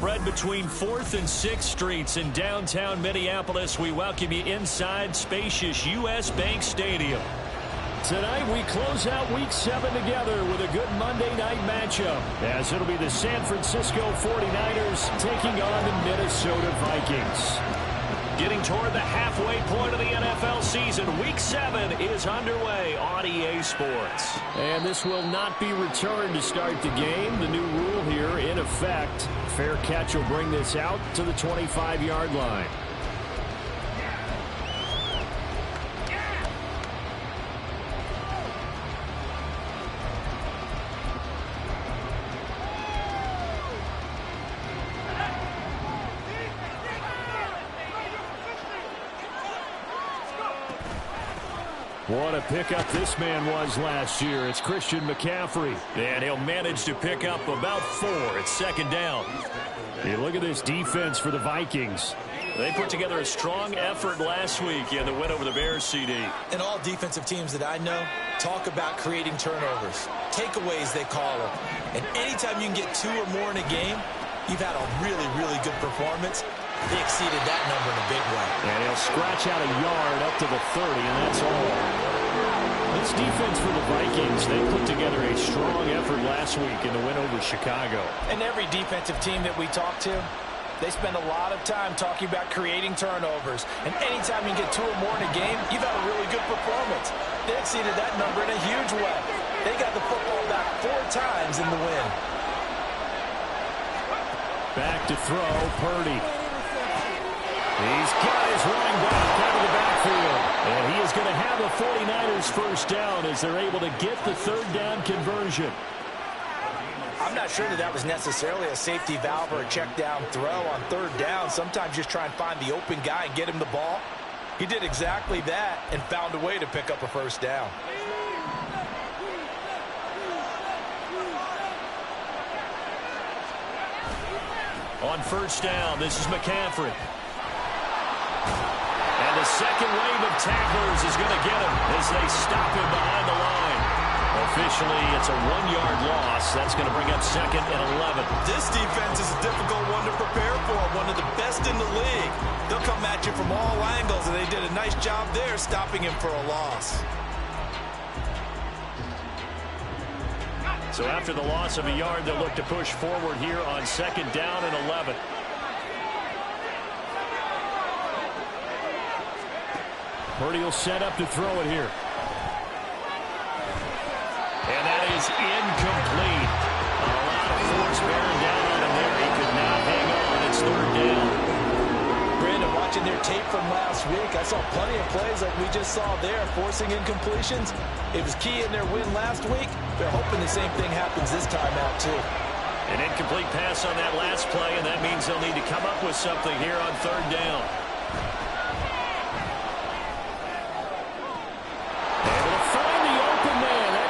spread between 4th and 6th Streets in downtown Minneapolis. We welcome you inside spacious U.S. Bank Stadium. Tonight we close out Week 7 together with a good Monday night matchup, as it'll be the San Francisco 49ers taking on the Minnesota Vikings. Getting toward the halfway point of the NFL season, Week 7 is underway on EA Sports. And this will not be returned to start the game. The new rule here in effect. Fair catch will bring this out to the 25-yard line. What a pickup this man was last year. It's Christian McCaffrey. And he'll manage to pick up about 4 at second down. Hey, look at this defense for the Vikings. They put together a strong effort last week in the win over the Bears, CD. And all defensive teams that I know talk about creating turnovers. Takeaways, they call them. And anytime you can get 2 or more in a game, you've had a really, really good performance. They exceeded that number in a big way. And he'll scratch out a yard up to the 30, and that's all. This defense for the Vikings, they put together a strong effort last week in the win over Chicago. And every defensive team that we talk to, they spend a lot of time talking about creating turnovers. And anytime you get 2 or more in a game, you've had a really good performance. They exceeded that number in a huge way. They got the football back 4 times in the win. Back to throw, Purdy. He's got his running back out of the backfield. And he is going to have a 49ers first down as they're able to get the third down conversion. I'm not sure that was necessarily a safety valve or a check down throw on third down. Sometimes just try and find the open guy and get him the ball. He did exactly that and found a way to pick up a first down. On first down, this is McCaffrey. And the second wave of tacklers is going to get him as they stop him behind the line. Officially, it's a 1-yard loss. That's going to bring up 2nd and 11. This defense is a difficult one to prepare for, one of the best in the league. They'll come at you from all angles, and they did a nice job there stopping him for a loss. So after the loss of a yard, they'll look to push forward here on 2nd down and 11. Purdy will set up to throw it here. And that is incomplete. A lot of force bearing down on him there. He could not hang on. It's 3rd down. Brandon, watching their tape from last week, I saw plenty of plays like we just saw there, forcing incompletions. It was key in their win last week. They're hoping the same thing happens this time out, too. An incomplete pass on that last play, and that means they'll need to come up with something here on 3rd down.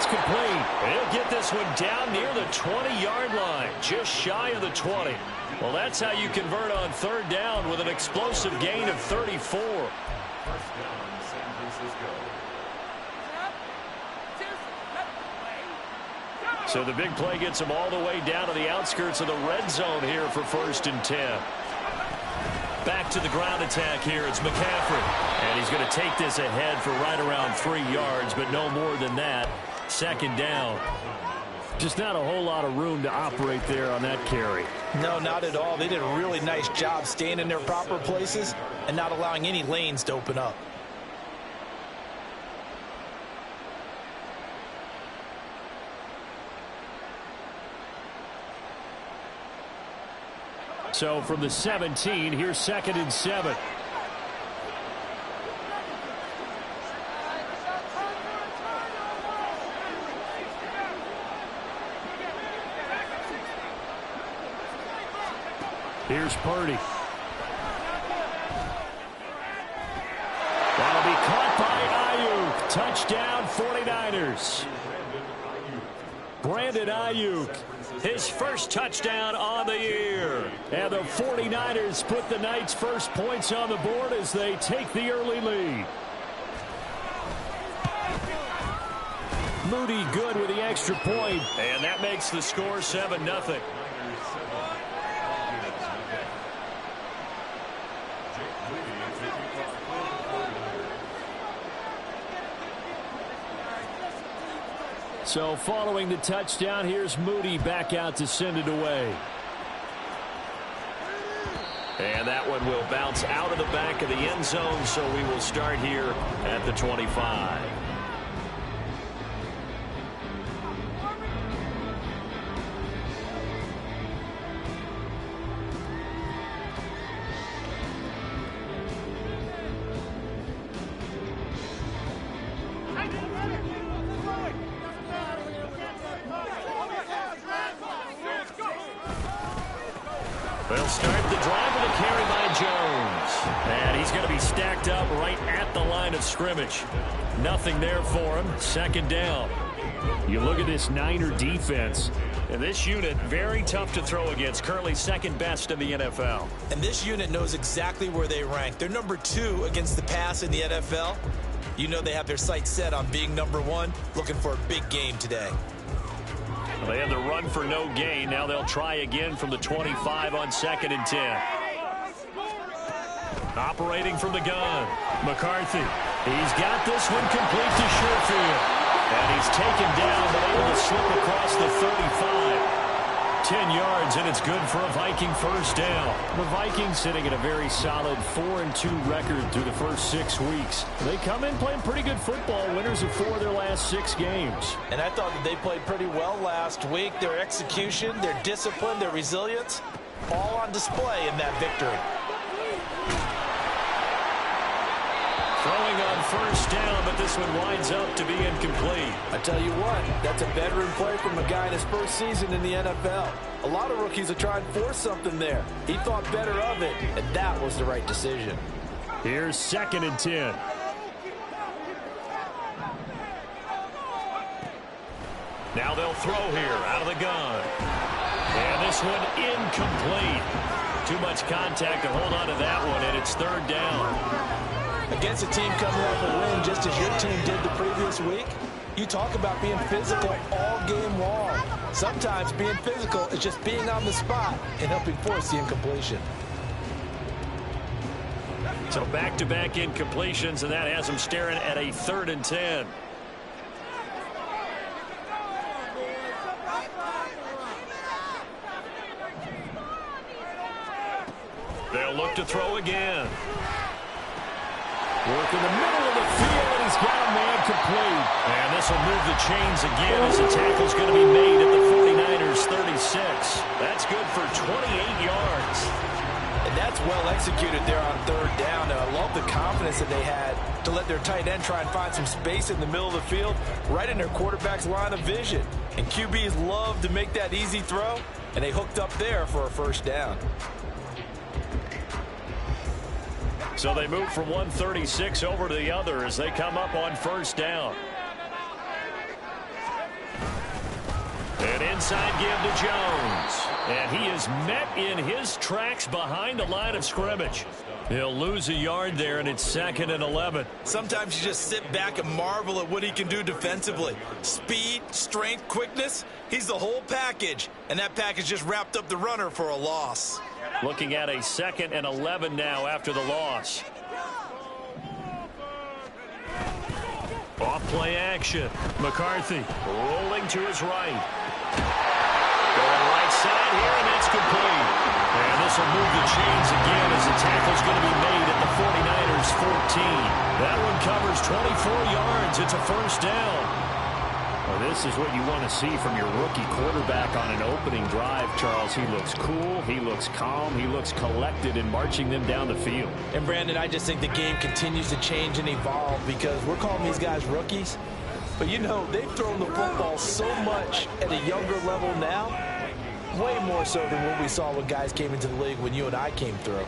Complete. He'll get this one down near the 20-yard line, just shy of the 20. Well, that's how you convert on 3rd down with an explosive gain of 34. So the big play gets him all the way down to the outskirts of the red zone here for 1st and 10. Back to the ground attack here. It's McCaffrey. And he's going to take this ahead for right around 3 yards, but no more than that. 2nd down. Just not a whole lot of room to operate there on that carry. No, not at all. They did a really nice job staying in their proper places and not allowing any lanes to open up. So from the 17, here's 2nd and 7. Here's Purdy. That'll be caught by Ayuk. Touchdown 49ers. Brandon Ayuk, his first touchdown on the year. And the 49ers put the Knights' first points on the board as they take the early lead. Moody good with the extra point. And that makes the score 7-0. So following the touchdown, here's Moody back out to send it away. And that one will bounce out of the back of the end zone, so we will start here at the 25. They'll start the drive with a carry by Jones. And he's going to be stacked up right at the line of scrimmage. Nothing there for him. Second down. You look at this Niner defense. And this unit, very tough to throw against. Currently second best in the NFL. And this unit knows exactly where they rank. They're number 2 against the pass in the NFL. You know they have their sights set on being number 1, looking for a big game today. They had the run for no gain. Now they'll try again from the 25 on 2nd and 10. Operating from the gun. McCarthy. He's got this one complete to Sherfield. And he's taken down, but able to slip across the 35. 10 yards, and it's good for a Viking first down. The Vikings sitting at a very solid 4-2 record through the first 6 weeks. They come in playing pretty good football, winners of 4 of their last 6 games. And I thought that they played pretty well last week. Their execution, their discipline, their resilience, all on display in that victory. Throwing on first down, but this one winds up to be incomplete. I tell you what, that's a veteran play from a guy in his first season in the NFL. A lot of rookies are trying to force something there. He thought better of it, and that was the right decision. Here's 2nd and 10. Now they'll throw here out of the gun. And this one incomplete. Too much contact to hold on to that one, and it's 3rd down. Against a team coming off a win just as your team did the previous week, you talk about being physical all game long. Sometimes being physical is just being on the spot and helping force the incompletion. So back-to-back incompletions, and that has them staring at a 3rd and 10. They'll look to throw again. Work in the middle of the field, and he's got a man complete. And this will move the chains again as the tackle's going to be made at the 49ers 36. That's good for 28 yards. And that's well executed there on 3rd down. And I love the confidence that they had to let their tight end try and find some space in the middle of the field, right in their quarterback's line of vision. And QBs love to make that easy throw, and they hooked up there for a first down. So they move from 136 over to the other as they come up on first down. An inside give to Jones. And he is met in his tracks behind the line of scrimmage. He'll lose a yard there, and it's 2nd and 11. Sometimes you just sit back and marvel at what he can do defensively. Speed, strength, quickness, he's the whole package. And that package just wrapped up the runner for a loss. Looking at a 2nd and 11 now after the loss. Off play action. McCarthy rolling to his right. Going right side here, and that's complete. And this will move the chains again as the tackle's going to be made at the 49ers 14. That one covers 24 yards. It's a first down. Well, this is what you want to see from your rookie quarterback on an opening drive, Charles. He looks cool, he looks calm, he looks collected in marching them down the field. And, Brandon, I just think the game continues to change and evolve because we're calling these guys rookies. But, you know, they've thrown the football so much at a younger level now, way more so than what we saw when guys came into the league when you and I came through.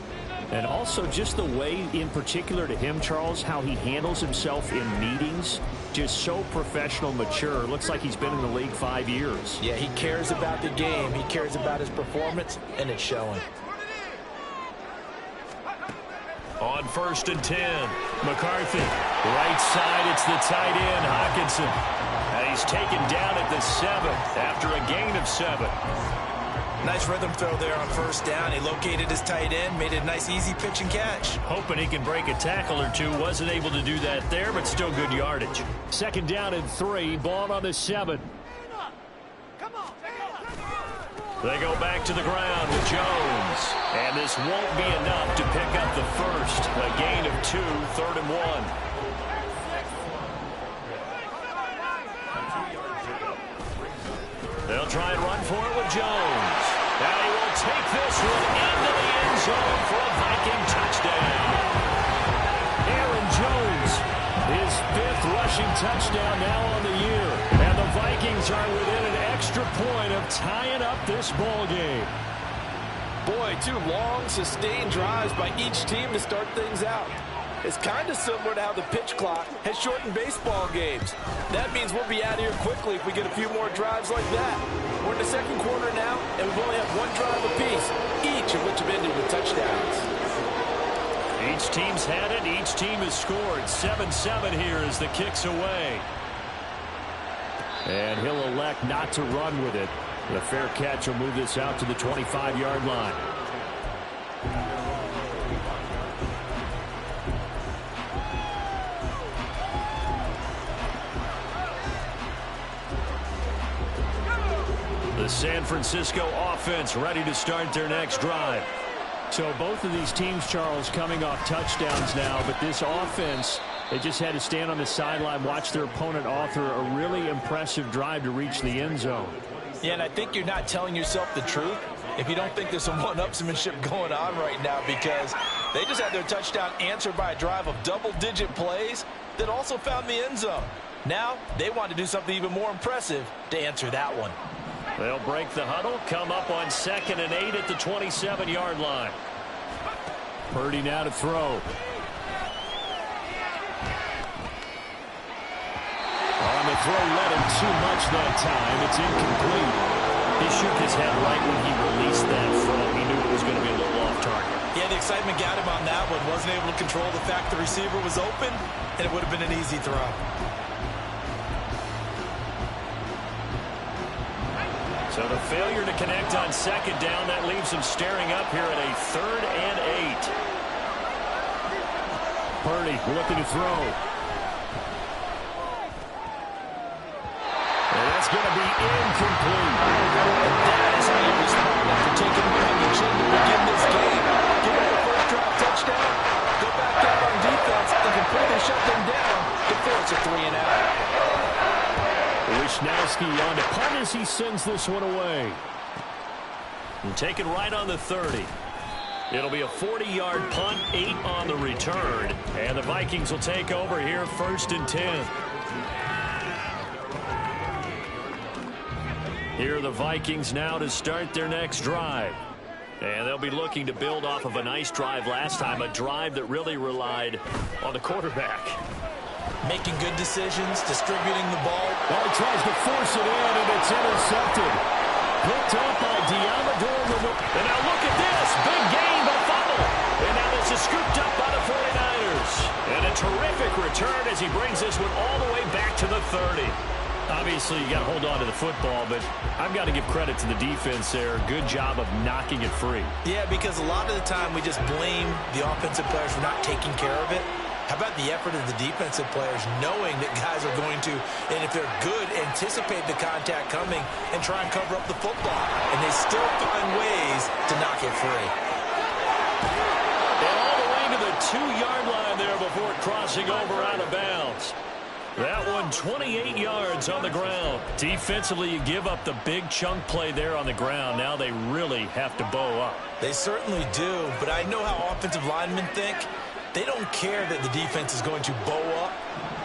And also just the way, in particular to him, Charles, how he handles himself in meetings. Just so professional, mature. Looks like he's been in the league 5 years. Yeah, he cares about the game. He cares about his performance, and it's showing. On 1st and 10, McCarthy. Right side, it's the tight end, Hockenson. And he's taken down at the 7 after a gain of 7. Nice rhythm throw there on first down. He located his tight end, made it a nice easy pitch and catch. Hoping he can break a tackle or two. Wasn't able to do that there, but still good yardage. Second down and 3. Ball on the 7. They go back to the ground with Jones. And this won't be enough to pick up the first. A gain of 2, 3rd and 1. They'll try and run for it with Jones. Now he will take this one into the end zone for a Viking touchdown. Aaron Jones, his 5th rushing touchdown now on the year. And the Vikings are within an extra point of tying up this ball game. Boy, 2 long, sustained drives by each team to start things out. It's kind of similar to how the pitch clock has shortened baseball games. That means we'll be out of here quickly if we get a few more drives like that. We're in the second quarter now, and we've only had 1 drive apiece, each of which have ended with touchdowns. Each team's had it. Each team has scored. 7-7 here as the kick's away. And he'll elect not to run with it. The fair catch will move this out to the 25-yard line. The San Francisco offense ready to start their next drive. So both of these teams, Charles, coming off touchdowns now, but this offense, they just had to stand on the sideline, watch their opponent author a really impressive drive to reach the end zone. Yeah, and I think you're not telling yourself the truth if you don't think there's some one-upsmanship going on right now, because they just had their touchdown answered by a drive of double-digit plays that also found the end zone. Now they want to do something even more impressive to answer that one. They'll break the huddle, come up on 2nd and 8 at the 27-yard line. Purdy now to throw. On the throw, led him too much that time. It's incomplete. He shook his head right when he released that throw. He knew it was going to be a little off target. Yeah, the excitement got him on that one. Wasn't able to control the fact the receiver was open, and it would have been an easy throw. So the failure to connect on 2nd down, that leaves him staring up here at a 3rd and 8. Purdy looking to throw. And that's going to be incomplete. That is how you respond after taking one on the chin to begin this game. Give them a first-drive touchdown, go back out on defense, and completely shut them down to force a 3-and-out. Wishnowski on to punt as he sends this one away. And taken right on the 30. It'll be a 40-yard punt, 8 on the return. And the Vikings will take over here 1st and 10. Here are the Vikings now to start their next drive. And they'll be looking to build off of a nice drive last time, a drive that really relied on the quarterback. Making good decisions, distributing the ball. Well, he tries to force it in, and it's intercepted. Picked up by Deommodore. And now look at this. Big gain, but fumble. And now this is scooped up by the 49ers. And a terrific return as he brings this one all the way back to the 30. Obviously, you got to hold on to the football, but I've got to give credit to the defense there. Good job of knocking it free. Yeah, because a lot of the time we just blame the offensive players for not taking care of it. How about the effort of the defensive players knowing that guys are going to, and if they're good, anticipate the contact coming and try and cover up the football. And they still find ways to knock it free. And all the way to the 2-yard line there before crossing over out of bounds. That one 28 yards on the ground. Defensively, you give up the big chunk play there on the ground. Now they really have to bow up. They certainly do, but I know how offensive linemen think. They don't care that the defense is going to bow up.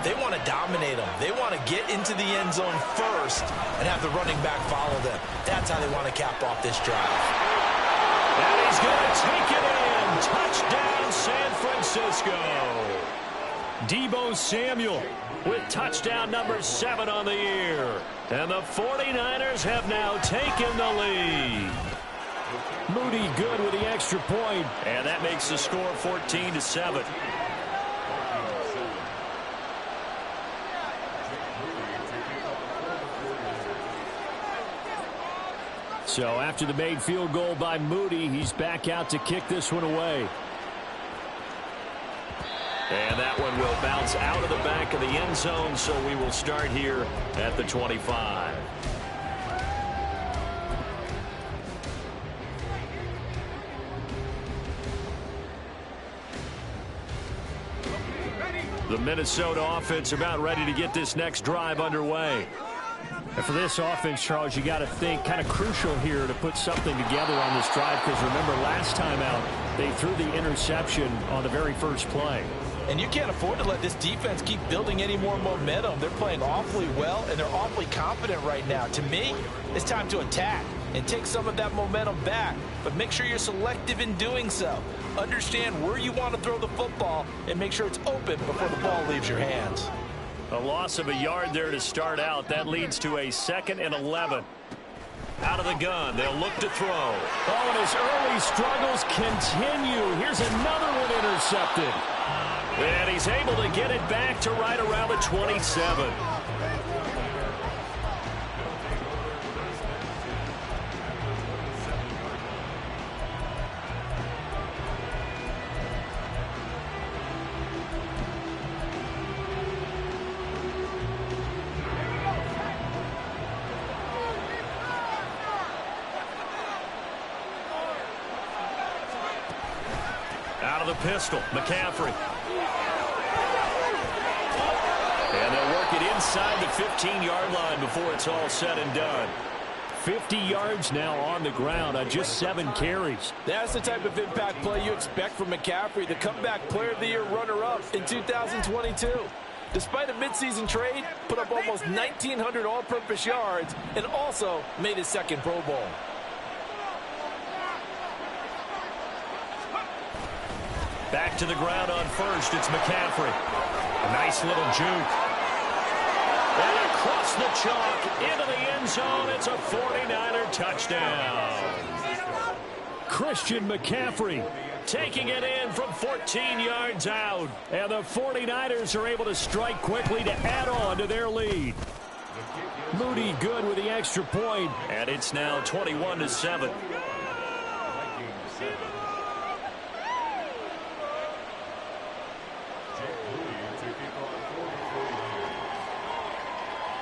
They want to dominate them. They want to get into the end zone first and have the running back follow them. That's how they want to cap off this drive. And he's going to take it in. Touchdown, San Francisco. Deebo Samuel with touchdown number 7 on the year. And the 49ers have now taken the lead. Moody good with the extra point, and that makes the score 14-7. So after the made field goal by Moody, he's back out to kick this one away. And that one will bounce out of the back of the end zone, so we will start here at the 25. The Minnesota offense about ready to get this next drive underway. And for this offense, Charles, you got to think kind of crucial here to put something together on this drive, because remember last time out they threw the interception on the very first play. And you can't afford to let this defense keep building any more momentum. They're playing awfully well, and they're awfully confident right now. To me, it's time to attack and take some of that momentum back. But make sure you're selective in doing so. Understand where you want to throw the football and make sure it's open before the ball leaves your hands. A loss of a yard there to start out. That leads to a 2nd and 11. Out of the gun, they'll look to throw. Oh, and his early struggles continue. Here's another one intercepted. And he's able to get it back to right around the 27. Out of the pistol, McCaffrey. And they'll work it inside the 15-yard line before it's all said and done. 50 yards now on the ground on just 7 carries. That's the type of impact play you expect from McCaffrey, the comeback player of the year runner-up in 2022. Despite a midseason trade, put up almost 1,900 all-purpose yards and also made his 2nd Pro Bowl. Back to the ground on first. It's McCaffrey. A nice little juke. And across the chalk into the end zone. It's a 49er touchdown. Christian McCaffrey taking it in from 14 yards out. And the 49ers are able to strike quickly to add on to their lead. Moody good with the extra point. And it's now 21-7.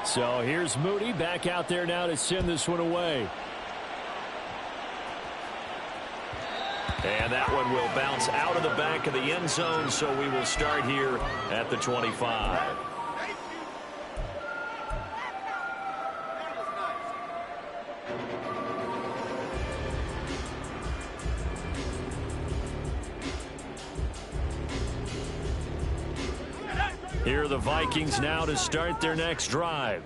So here's Moody back out there now to send this one away. And that one will bounce out of the back of the end zone, so we will start here at the 25. Here are the Vikings now to start their next drive.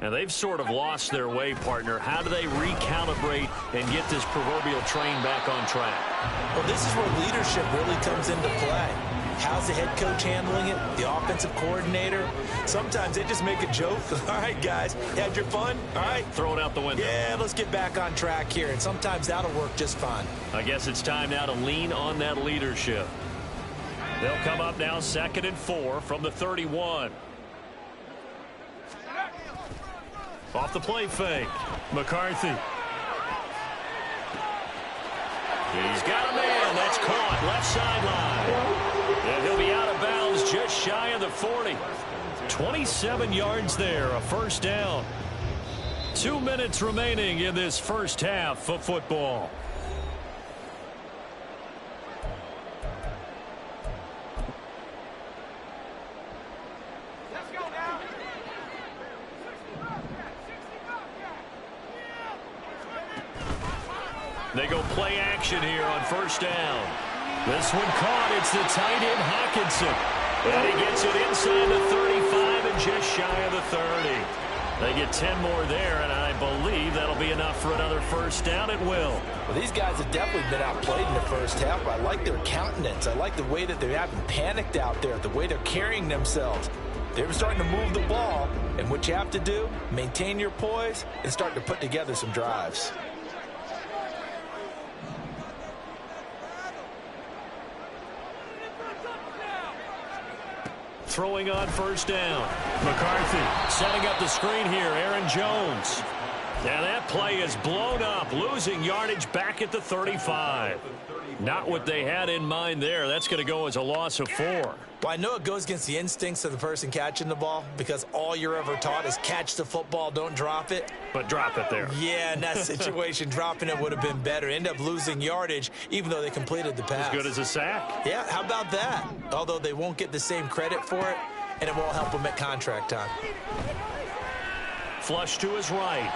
And they've sort of lost their way, partner. How do they recalibrate and get this proverbial train back on track? Well, this is where leadership really comes into play. How's the head coach handling it? The offensive coordinator? Sometimes they just make a joke. All right, guys, had your fun? All right. Throw it out the window. Yeah, let's get back on track here. And sometimes that'll work just fine. I guess it's time now to lean on that leadership. They'll come up now 2nd and 4 from the 31. Off the play fake. McCarthy. He's got a man. That's caught. Left sideline. And he'll be out of bounds just shy of the 40. 27 yards there. A first down. 2 minutes remaining in this first half of football. They go play action here on first down. This one caught. It's the tight end Hockenson. And he gets it inside the 35 and just shy of the 30. They get 10 more there, and I believe that'll be enough for another first down. It will. Well, these guys have definitely been outplayed in the first half. I like their countenance. I like the way that they haven't panicked out there, the way they're carrying themselves. They're starting to move the ball, and what you have to do, maintain your poise and start to put together some drives. Throwing on first down. McCarthy setting up the screen here. Aaron Jones. And that play is blown up, losing yardage back at the 35. Not what they had in mind there. That's going to go as a loss of 4. Well, I know it goes against the instincts of the person catching the ball because all you're ever taught is catch the football, don't drop it. But drop it there. Yeah, in that situation, dropping it would have been better. End up losing yardage, even though they completed the pass. As good as a sack. Yeah, how about that? Although they won't get the same credit for it, and it won't help them at contract time. Flush to his right.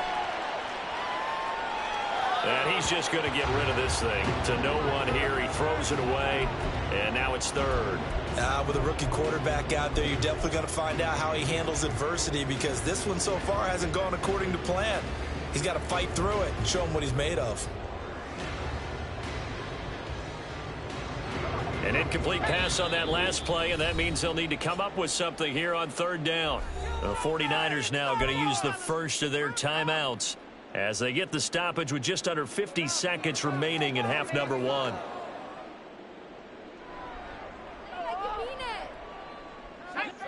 And he's just going to get rid of this thing. To no one here. He throws it away, and now it's 3rd. With a rookie quarterback out there, you're definitely going to find out how he handles adversity because this one so far hasn't gone according to plan. He's got to fight through it and show him what he's made of. An incomplete pass on that last play, and that means they'll need to come up with something here on 3rd down. The 49ers now going to use the first of their timeouts as they get the stoppage with just under 50 seconds remaining in half number 1.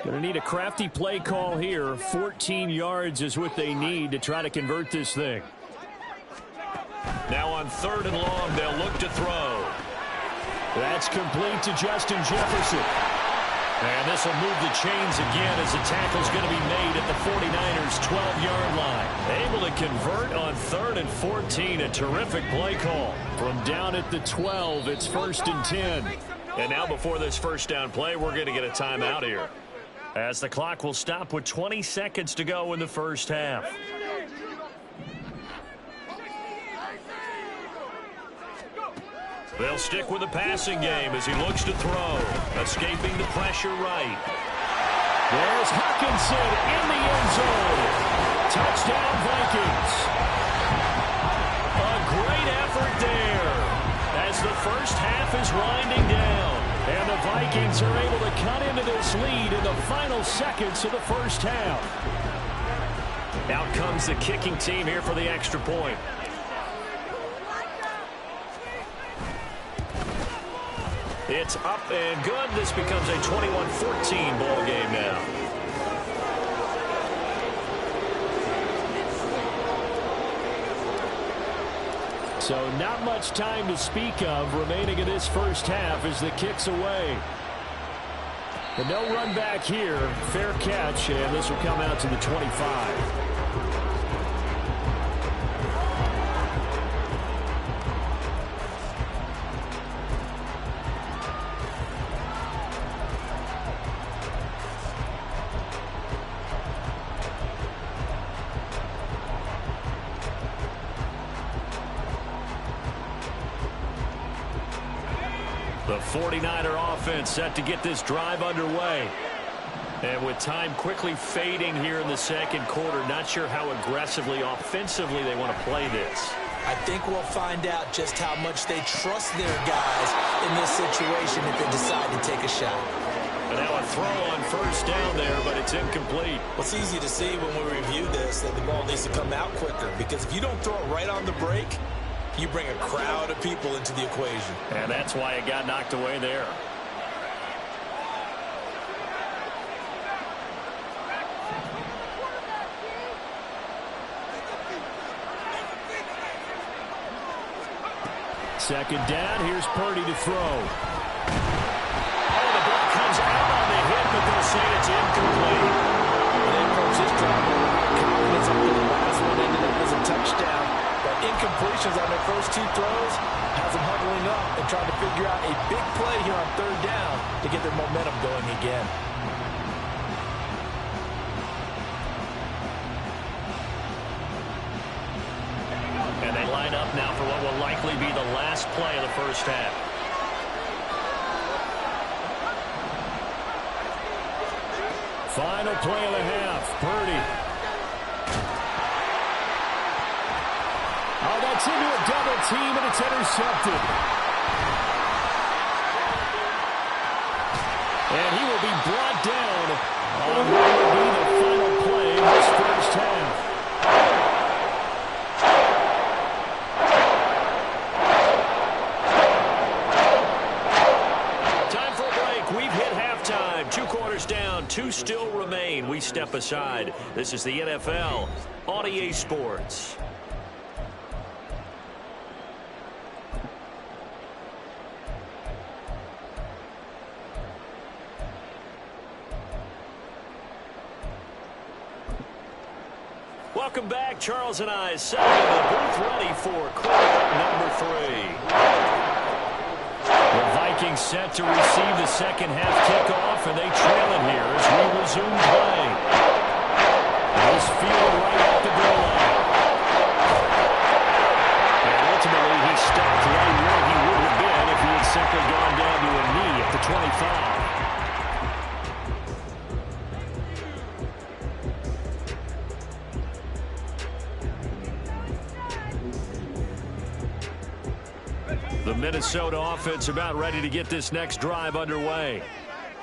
Going to need a crafty play call here. 14 yards is what they need to try to convert this thing. Now on 3rd and long, they'll look to throw. That's complete to Justin Jefferson. And this will move the chains again as the tackle's going to be made at the 49ers' 12-yard line. Able to convert on 3rd and 14. A terrific play call. From down at the 12, it's 1st and 10. And now before this first down play, we're going to get a timeout here, as the clock will stop with 20 seconds to go in the first half. They'll stick with the passing game as he looks to throw. Escaping the pressure right. There's Hockenson in the end zone. Touchdown, Vikings. A great effort there as the first half is winding down. And the Vikings are able to cut into this lead in the final seconds of the first half. Out comes the kicking team here for the extra point. It's up and good. This becomes a 21-14 ball game now. So not much time to speak of remaining in this first half as the kick's away. But no run back here. Fair catch, and this will come out to the 25. The 49er offense set to get this drive underway. And with time quickly fading here in the second quarter, not sure how aggressively, offensively they want to play this. I think we'll find out just how much they trust their guys in this situation if they decide to take a shot. And now a throw on first down there, but it's incomplete. Well, it's easy to see when we review this that the ball needs to come out quicker, because if you don't throw it right on the break, you bring a crowd of people into the equation. And that's why it got knocked away there. Second down, here's Purdy to throw. Oh, the ball comes out on the hit, but they'll say it's incomplete. They approach this drive with a lot of confidence after the last one ended up as a touchdown. But incompletions on their first 2 throws has them huddling up and trying to figure out a big play here on 3rd down to get their momentum going again. And they line up now for what will likely be the last play of the first half. Final play of the half. Purdy. Oh, that's into a double team, and it's intercepted. And he will be brought down on what will be the final play of this first half. down, 2 still remain. We step aside. This is the NFL on EA Sports. Welcome back. Charles and I sat in the booth ready for quarter number 3. The Vikings set to receive the second half kickoff, and they trail it here as we resume play. This field right at the goal line. And ultimately, he stopped right where he would have been if he had simply gone down to a knee at the 25. The Minnesota offense about ready to get this next drive underway.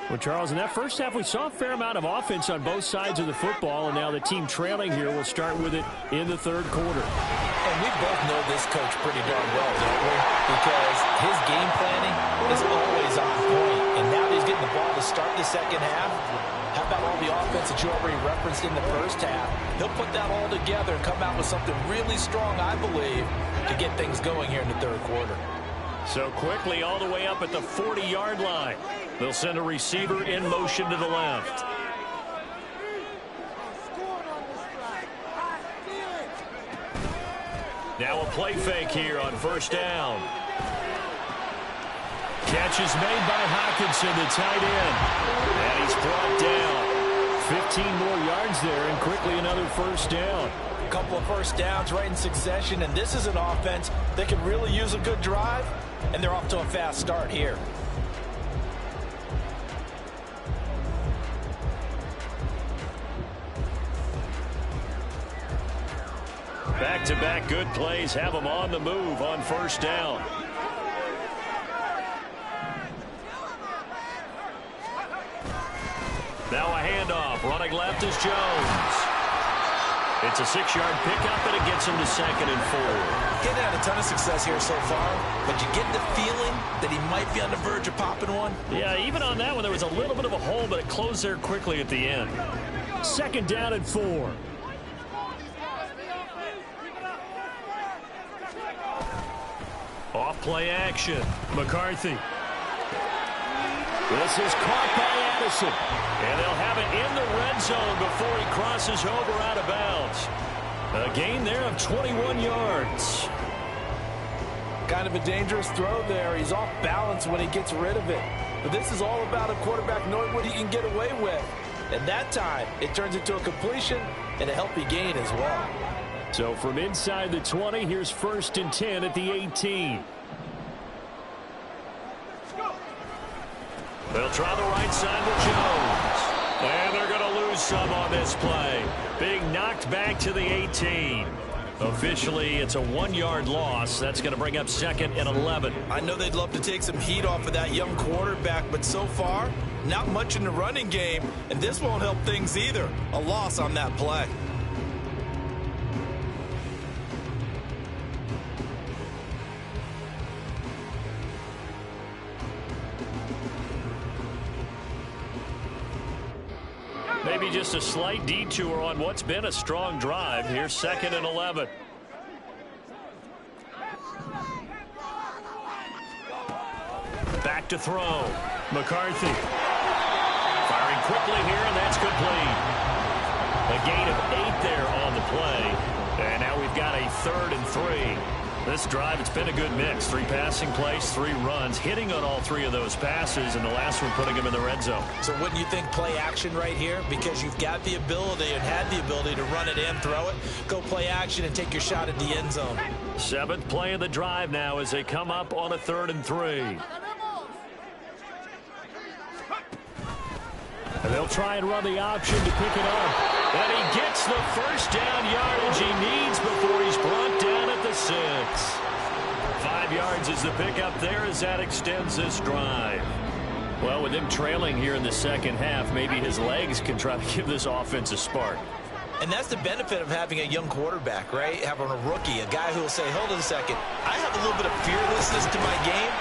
Well, Charles, in that first half, we saw a fair amount of offense on both sides of the football, and now the team trailing here will start with it in the third quarter. And we both know this coach pretty darn well, don't we? Because his game planning is always on point, and now he's getting the ball to start the second half. How about all the offense that you already referenced in the first half? He'll put that all together and come out with something really strong, I believe, to get things going here in the third quarter. So quickly all the way up at the 40-yard line. They'll send a receiver in motion to the left. Now a play fake here on first down. Catch is made by Hockenson, the tight end. And he's brought down. 15 more yards there, and quickly another first down. A couple of first downs right in succession, and this is an offense that can really use a good drive, and they're off to a fast start here. Back-to-back good plays have them on the move on first down. Now a handoff. Running left is Jones. It's a 6-yard pickup, and it gets him to 2nd and 4. He's had a ton of success here so far, but you get the feeling that he might be on the verge of popping one. Yeah, even on that one, there was a little bit of a hole, but it closed there quickly at the end. 2nd down and 4. Off play action. McCarthy. This is caught by Addison. And they'll have it in the red zone before he crosses over out of bounds. A gain there of 21 yards. Kind of a dangerous throw there. He's off balance when he gets rid of it. But this is all about a quarterback knowing what he can get away with. And that time, it turns into a completion and a healthy gain as well. So from inside the 20, here's 1st and 10 at the 18. They'll try the right side with Jones. And they're going to lose some on this play. Being knocked back to the 18. Officially, it's a 1-yard loss. That's going to bring up 2nd and 11. I know they'd love to take some heat off of that young quarterback, but so far, not much in the running game, and this won't help things either. A loss on that play. Maybe just a slight detour on what's been a strong drive. Here's 2nd and 11. Back to throw. McCarthy. Firing quickly here, and that's complete. A gain of 8 there on the play. And now we've got a 3rd and 3. This drive, it's been a good mix. 3 passing plays, 3 runs, hitting on all 3 of those passes, and the last one putting them in the red zone. So wouldn't you think play action right here? Because you've got the ability and had the ability to run it in, throw it, go play action, and take your shot at the end zone. 7th play of the drive now as they come up on a 3rd and 3. And they'll try and run the option to pick it up. And he gets the first down yardage he needs before he's brought down at the 6. 5 yards is the pickup there as that extends this drive. Well, with him trailing here in the second half, maybe his legs can try to give this offense a spark. And that's the benefit of having a young quarterback, right? Having a rookie, a guy who will say, hold on a second, I have a little bit of fearlessness to my game.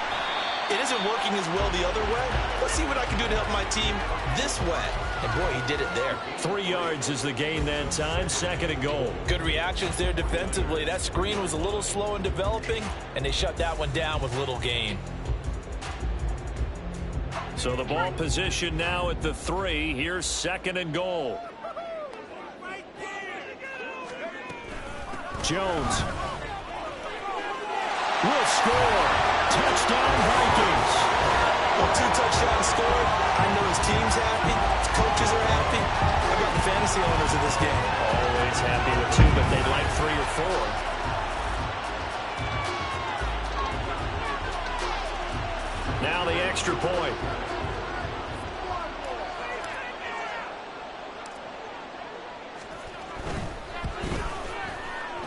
It isn't working as well the other way. Let's Let's see what I can do to help my team this way. And boy, he did it there. 3 yards is the gain that time, 2nd and goal. Good reactions there defensively. That screen was a little slow in developing, and they shut that one down with little gain. So the ball position now at the 3. Here's 2nd and goal. Jones will score. Touchdown, Vikings. Well, 2 touchdowns scored. I know his team's happy. His coaches are happy. How about the fantasy owners of this game? Always happy with 2, but they'd like 3 or 4. Now the extra point.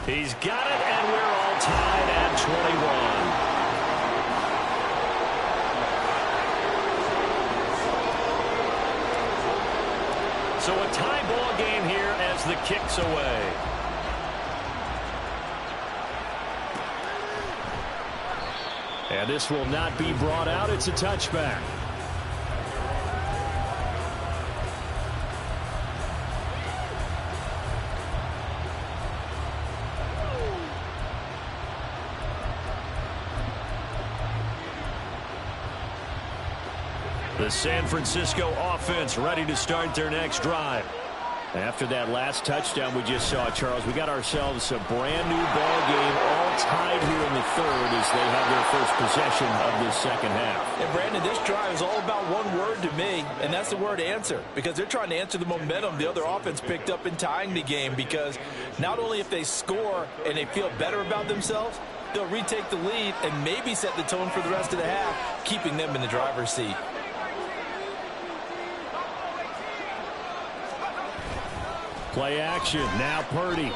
He's got it, and we're all tied at 21. So a tie ball game here as the kick's away. And this will not be brought out. It's a touchback. The San Francisco offense ready to start their next drive. After that last touchdown we just saw, Charles, we got ourselves a brand new ball game, all tied here in the 3rd as they have their first possession of this 2nd half. And Brandon, this drive is all about one word to me, and that's the word answer, because they're trying to answer the momentum the other offense picked up in tying the game, because not only if they score and they feel better about themselves, they'll retake the lead and maybe set the tone for the rest of the half, keeping them in the driver's seat. Play action. Now Purdy.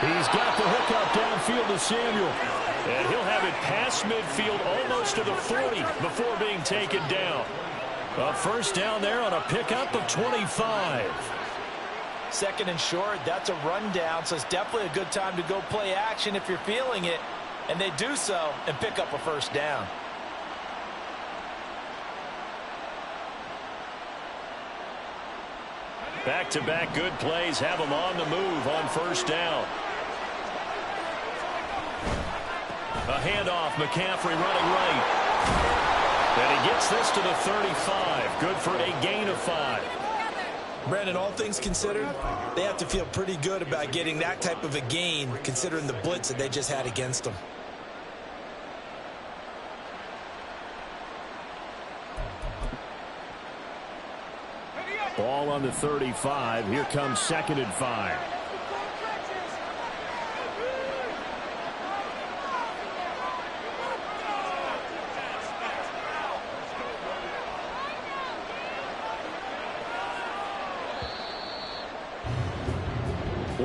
He's got the hook up downfield to Samuel. And he'll have it past midfield almost to the 40 before being taken down. A first down there on a pickup of 25. 2nd and short, that's a rundown, so it's definitely a good time to go play action if you're feeling it. And they do so and pick up a first down. Back-to-back good plays have them on the move on first down. A handoff, McCaffrey running right. And he gets this to the 35. Good for a gain of 5. Brandon, all things considered, they have to feel pretty good about getting that type of a gain, considering the blitz that they just had against them. Ball on the 35. Here comes 2nd and 5.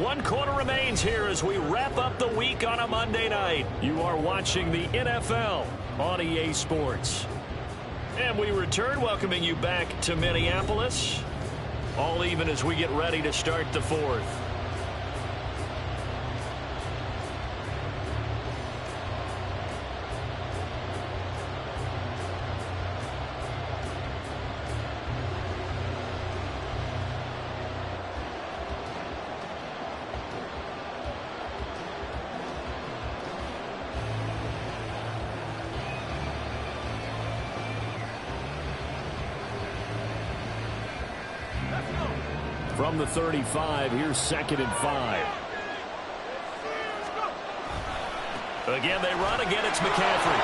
One quarter remains here as we wrap up the week on a Monday night. You are watching the NFL on EA Sports. And we return, welcoming you back to Minneapolis. All even as we get ready to start the 4th. From the 35, here's 2nd and 5. Again, they run. Again, it's McCaffrey.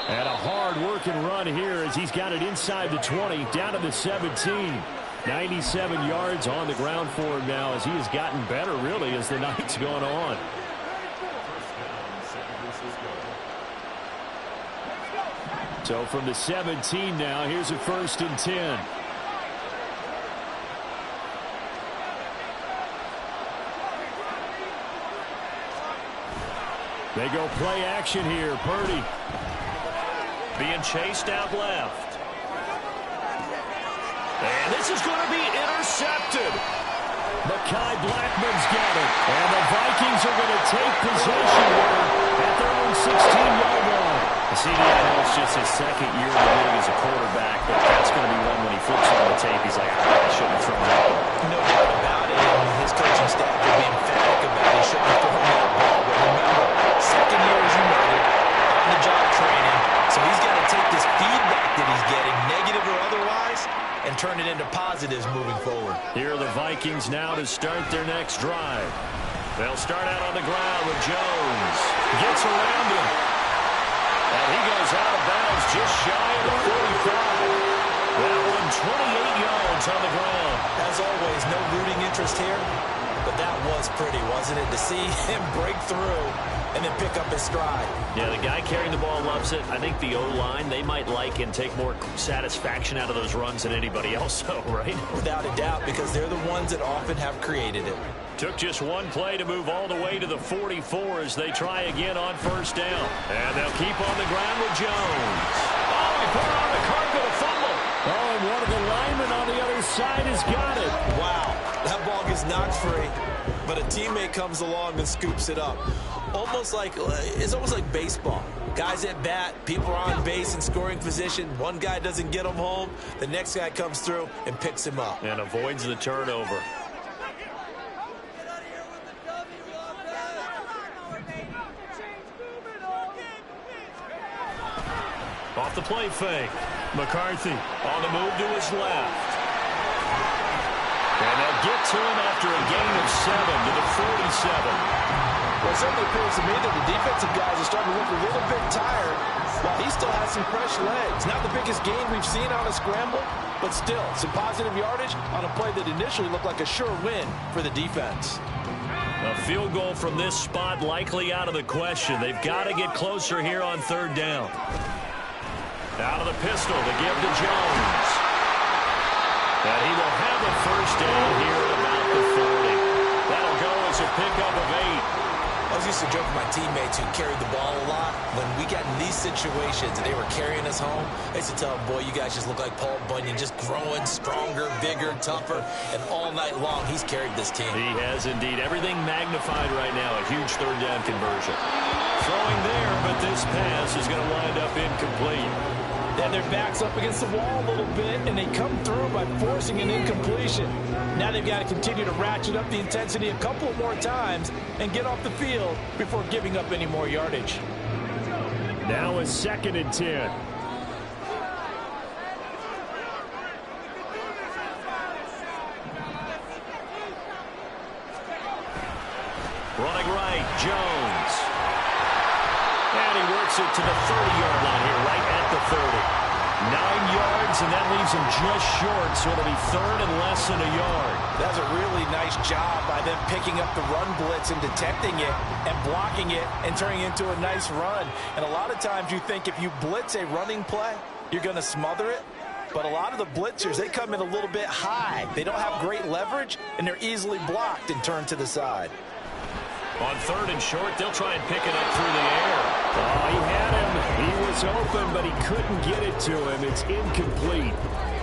And a hard-working run here as he's got it inside the 20, down to the 17. 97 yards on the ground for him now as he has gotten better, really, as the night's gone on. So from the 17 now, here's a 1st and 10. They go play action here. Purdy being chased out left. And this is going to be intercepted. Mekhi Blackmon's got it. And the Vikings are going to take possession here at their own 16-yard line. CD, I know it's just his second year in the league as a quarterback, but that's going to be one when he flips on the tape. He's like, I shouldn't have thrown that ball. No doubt about it. And his coaching staff will be emphatic about it. He shouldn't have thrown that ball. But remember, second year, as you noted, on the job training. So he's got to take this feedback that he's getting, negative or otherwise, and turn it into positives moving forward. Here are the Vikings now to start their next drive. They'll start out on the ground with Jones. Gets around him. And he goes out of bounds just shy of the 45. That one 28 yards on the ground. As always, no rooting interest here. But that was pretty, wasn't it? To see him break through and then pick up his stride. Yeah, the guy carrying the ball loves it. I think the O-line, they might like and take more satisfaction out of those runs than anybody else, though, right? Without a doubt, because they're the ones that often have created it. Took just one play to move all the way to the 44 as they try again on first down. And they'll keep on the ground with Jones. Oh, he put it on the carpet, a fumble. Oh, and one of the linemen on the other side has got it. Wow, that ball gets knocked free, but a teammate comes along and scoops it up. It's almost like baseball. Guys at bat, people are on base in scoring position. One guy doesn't get him home. The next guy comes through and picks him up. And avoids the turnover. Off the play fake. McCarthy on the move to his left. And they'll get to him after a gain of 7 to the 47. Well, it certainly appears to me that the defensive guys are starting to look a little bit tired while he still has some fresh legs. Not the biggest gain we've seen on a scramble, but still some positive yardage on a play that initially looked like a sure win for the defense. A field goal from this spot likely out of the question. They've got to get closer here on third down. Out of the pistol to give to Jones. And he will have a first down here at about the 40. That'll go as a pickup of 8. I was used to joke with my teammates who carried the ball a lot. When we got in these situations and they were carrying us home, I used to tell them, boy, you guys just look like Paul Bunyan, just growing stronger, bigger, tougher, and all night long he's carried this team. He has indeed. Everything magnified right now. A huge third down conversion. Throwing there, but this pass is going to wind up incomplete. Then their back's up against the wall a little bit, and they come through by forcing an incompletion. Now they've got to continue to ratchet up the intensity a couple more times and get off the field before giving up any more yardage. Now a 2nd and 10. Running right, Jones. And he works it to the 30-yard line here, right at the 30. 9 yards, and that leaves him just short, so it'll be third and less than a yard. That's a really nice job by them picking up the run blitz and detecting it and blocking it and turning it into a nice run. And a lot of times you think if you blitz a running play, you're going to smother it. But a lot of the blitzers, they come in a little bit high. They don't have great leverage, and they're easily blocked and turned to the side. On third and short, they'll try and pick it up through the air. Oh, he had him. He was open, but he couldn't get it to him. It's incomplete.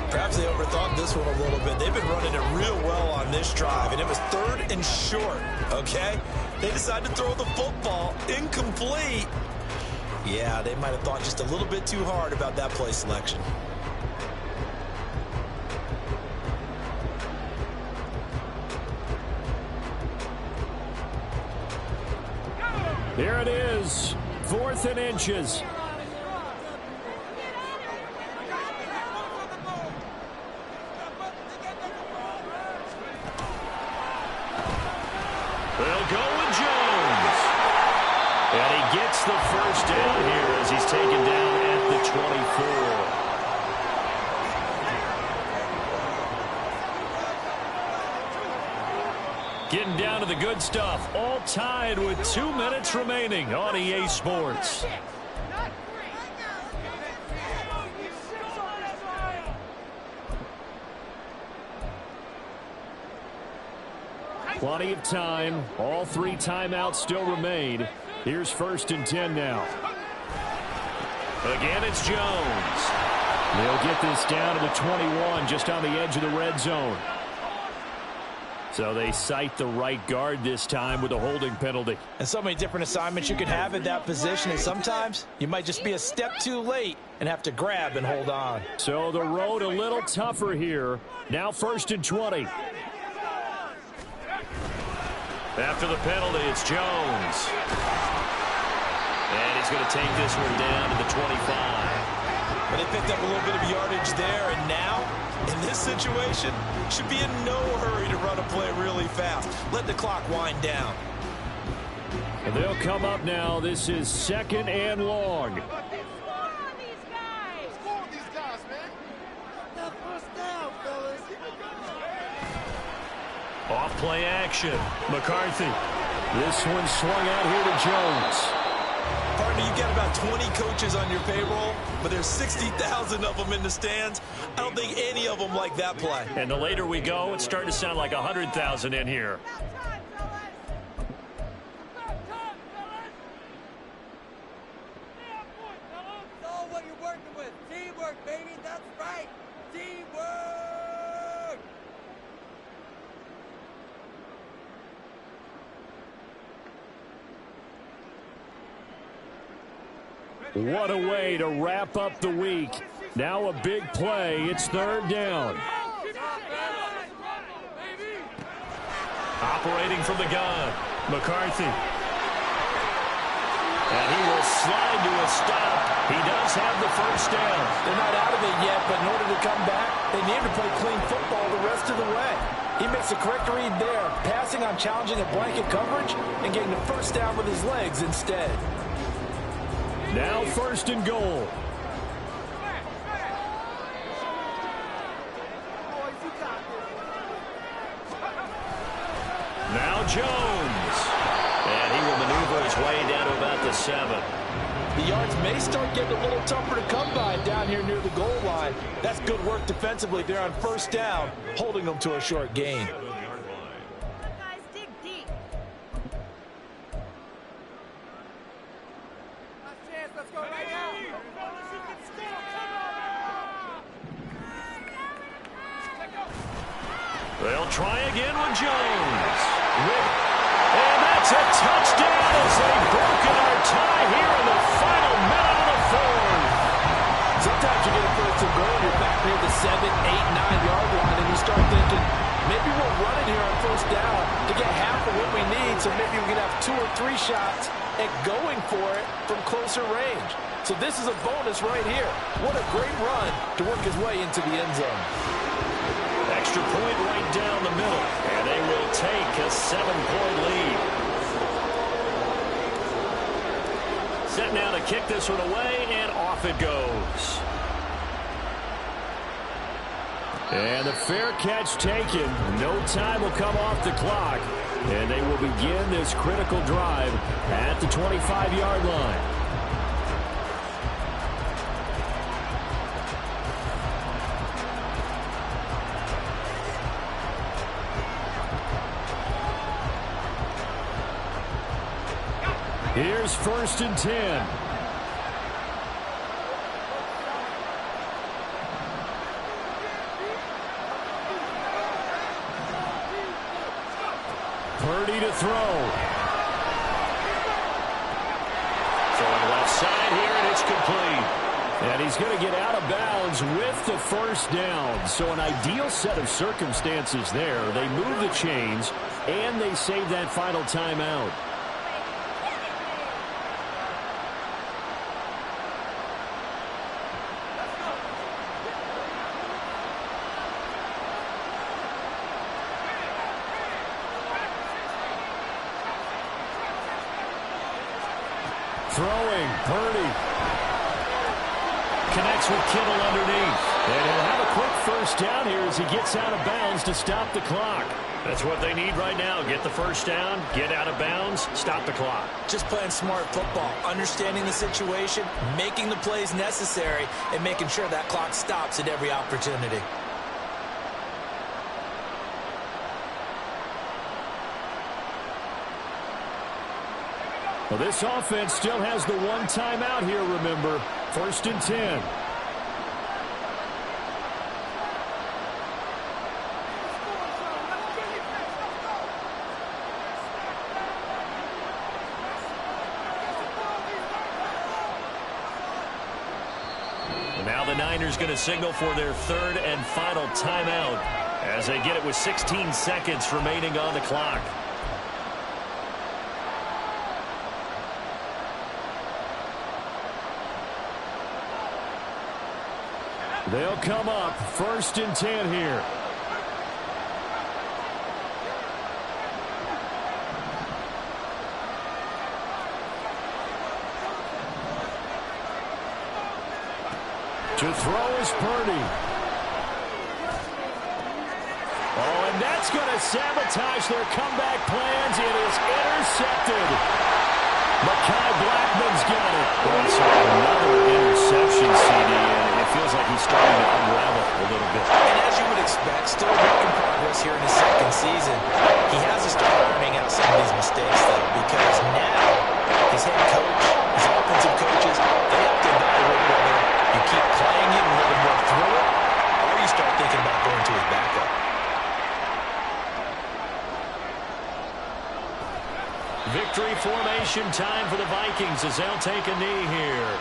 Perhaps they overthought this one a little bit. They've been running it real well on this drive, and it was third and short, okay? They decided to throw the football incomplete. Yeah, they might have thought just a little bit too hard about that play selection. Here it is, 4th and inches. They'll go with Jones. And he gets the first down here as he's taken down at the 24. Getting down to the good stuff. All tied with 2 minutes remaining on EA Sports. Plenty of time. All 3 timeouts still remain. Here's 1st and 10 now. Again, it's Jones. They'll get this down to the 21, just on the edge of the red zone. So they cite the right guard this time with a holding penalty. And so many different assignments you could have at that position, and sometimes you might just be a step too late and have to grab and hold on. So the road a little tougher here. Now 1st and 20. After the penalty, it's Jones. And he's going to take this one down to the 25. But they picked up a little bit of yardage there, and now, in this situation, should be in no hurry to run a play really fast. Let the clock wind down. And they'll come up now. This is 2nd and long. Off play action. McCarthy. This one swung out here to Jones. Partner, you've got about 20 coaches on your payroll, but there's 60,000 of them in the stands. I don't think any of them like that play. And the later we go, it's starting to sound like 100,000 in here. What a way to wrap up the week. Now a big play. It's 3rd down. Operating from the gun. McCarthy. And he will slide to a stop. He does have the 1st down. They're not out of it yet, but in order to come back, they need to play clean football the rest of the way. He makes the correct read there, passing on challenging a blanket coverage and getting the 1st down with his legs instead. Now 1st and goal. Now Jones. And he will maneuver his way down to about the 7. The yards may start getting a little tougher to come by down here near the goal line. That's good work defensively there on 1st down, holding them to a short gain. They'll try again with Jones. And that's a touchdown as they've broken our tie here in the final minute of the 4th. Sometimes you get a 1st and goal, you're back near the 7, 8, 9-yard line, and you start thinking, maybe we'll run it here on 1st down to get half of what we need, so maybe we can have 2 or 3 shots at going for it from closer range. So this is a bonus right here. What a great run to work his way into the end zone. Extra point right down the middle, and they will take a 7-point lead. Set now to kick this one away, and off it goes. And the fair catch taken. No time will come off the clock, and they will begin this critical drive at the 25-yard line. Here's 1st and 10. Purdy to throw. Throwing left side here, and it's complete. And he's going to get out of bounds with the 1st down. So an ideal set of circumstances there. They move the chains, and they save that final timeout. Throwing, Purdy. Connects with Kittle underneath. And he'll have a quick 1st down here as he gets out of bounds to stop the clock. That's what they need right now. Get the 1st down, get out of bounds, stop the clock. Just playing smart football, understanding the situation, making the plays necessary, and making sure that clock stops at every opportunity. Well, this offense still has the 1 timeout here, remember. 1st and 10. Now the Niners going to signal for their third and final timeout as they get it with 16 seconds remaining on the clock. They'll come up 1st and 10 here. To throw is Purdy. Oh, and that's going to sabotage their comeback plans. It is intercepted. Mekhi Blackman's got it. Also another interception, CD, and it feels like he's starting to unravel a little bit. And as you would expect, still making progress here in his second season. He has to start ironing out some of these mistakes, though, because now his head coach, his offensive coaches, they have to evaluate whether you keep playing it and let him work through it, or you start thinking about going to his backup. Victory formation time for the Vikings as they'll take a knee here.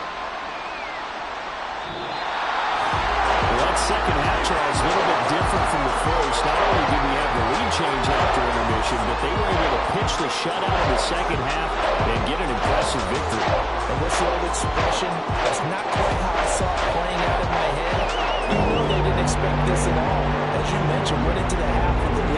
Well, that second half, Charles, a little bit different from the first. Not only did we have the lead change after intermission, but they were able to pitch the shutout in the second half and get an impressive victory. And what's the old expression? That's not quite how I saw it playing out in my head. You know they didn't expect this at all. As you mentioned, went into the half with the lead.